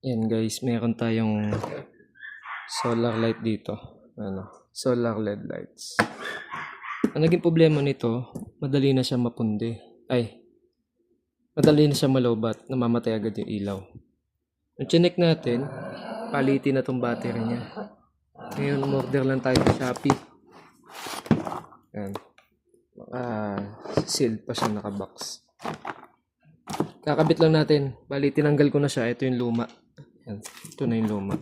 Yan guys, meron tayong solar light dito. Solar LED lights. Ang naging problema nito, madali na siya mapundi. Madali na siya malobat, namamatay agad yung ilaw. Nung chinek natin, palitin na tong battery niya. Ngayon, order lang tayo sa Shopee. Yan. Sealed pa siya, nakabox. Kakabit lang natin. Bali, tinanggal ko na siya. Ito yung luma. Yan. Ito na yung luma.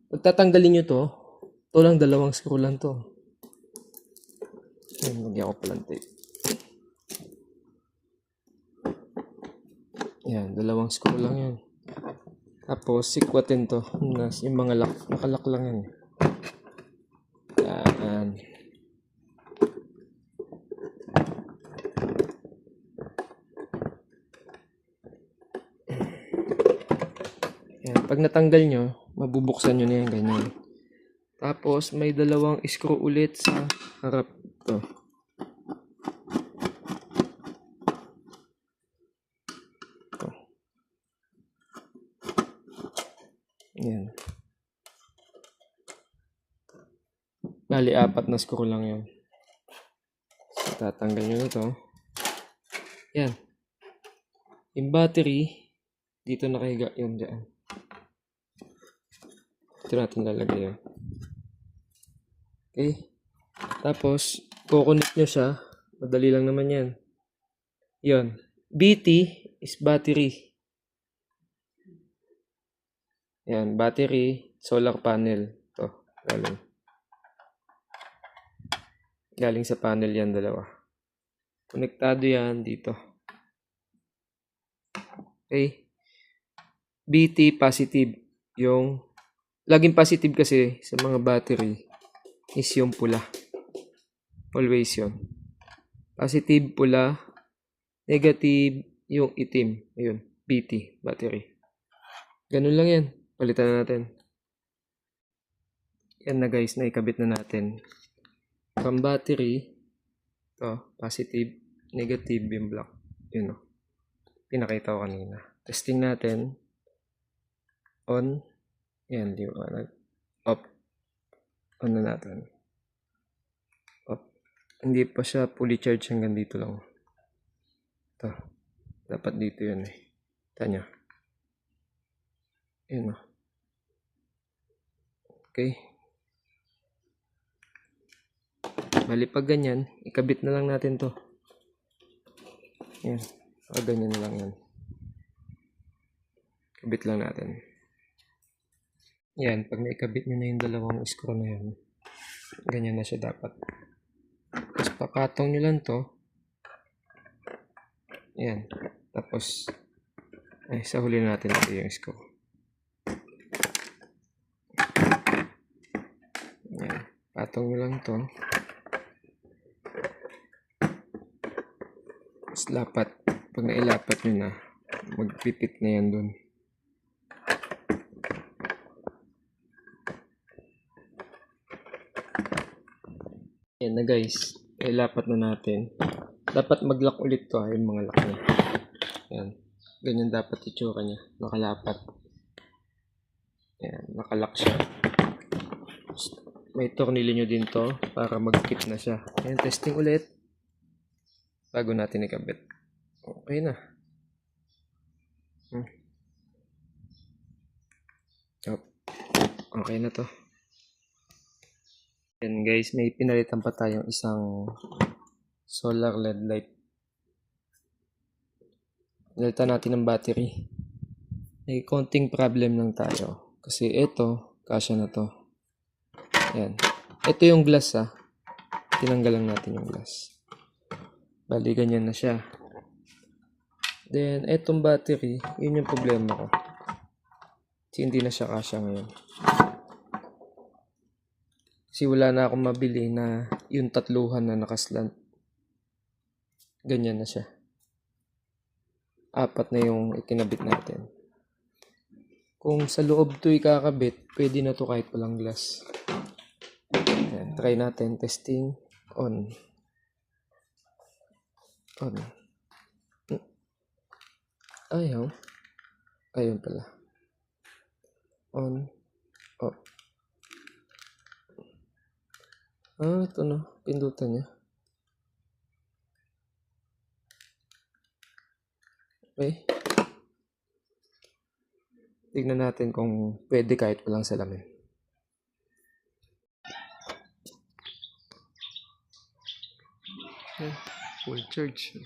Pag tatanggalin nyo to, ito lang, 2 screw lang to. Yan, lagyan ko palang tape. Yan, 2 screw lang yan. Tapos, sikwatin to. Yung mga lock, nakalock lang yan. Yan. Yan. Pag natanggal nyo, mabubuksan nyo na yan, ganyan. Tapos, may 2 screw ulit sa harap. To. Yan. Bali, 4 na screw lang yun. So, tatanggal nyo na ito. Yan. Yung battery, dito nakahiga yun dyan. Ito natin lalagay yun. Okay. Tapos, kukonect nyo siya. Madali lang naman yan. Yun. BT is battery. Yan, battery, solar panel. Ito, galing sa panel yan, 2. Konektado yan dito. Okay. BT positive. Yung, laging positive kasi sa mga battery is yung pula. Always yun. Positive, pula. Negative, yung itim. Ayun, BT, battery. Ganun lang yan. Palitan na natin. Yan na guys, naikabit na natin. From battery, ito, positive, negative yung black. Yun o. Pinakita ko kanina. Testing natin. On. Yan, di ba? Off. On na natin. Off. Hindi pa siya fully charged hanggang dito lang. Ito. Dapat dito yun eh. Ito nyo. Yun o. Okay. Bali pag ganyan, ikabit na lang natin to. Yan. Pag ganyan na lang yan. Kabit lang natin. Yan. Pag naikabit nyo na yung 2 screw na yan, ganyan na siya dapat. Tapos pakatong nyo lang to. Yan. Tapos, sa huli natin ito yung screw. Yan. Patong nyo lang to. Tapos lapat. Pag nailapat nyo na, magpipit na yan dun. Yan na guys. Ilapat na natin. Dapat mag-lock ulit to yung mga lock niya. Yan. Ganyan dapat itsura niya. Nakalapat. Yan. Nakalock siya. May tornilyo nyo din to para mag-fit na siya. Yan. Testing ulit. Bago natin ikabit. Okay na. Okay na to. Yan guys, may pinalitan pa tayong isang solar LED light. Pinalitan natin ng battery. May konting problem lang tayo. Kasi ito, kasya na to. Yan. Ito yung glass Tinanggal lang natin yung glass. Bali, ganyan na siya. Then, etong battery, yun yung problema ko. Kasi hindi na siya kasya ngayon. Kasi wala na akong mabili na yung 3 na nakaslant. Ganyan na siya. 4 na yung ikinabit natin. Kung sa loob to ikakabit, pwede na to kahit walang glass. Ayan, try natin. Testing. On. Ayaw. Ayun pala. On. Off. Ito na. Pindutan niya. Okay. Tignan natin kung pwede kahit walang salamin. Okay. Full charge.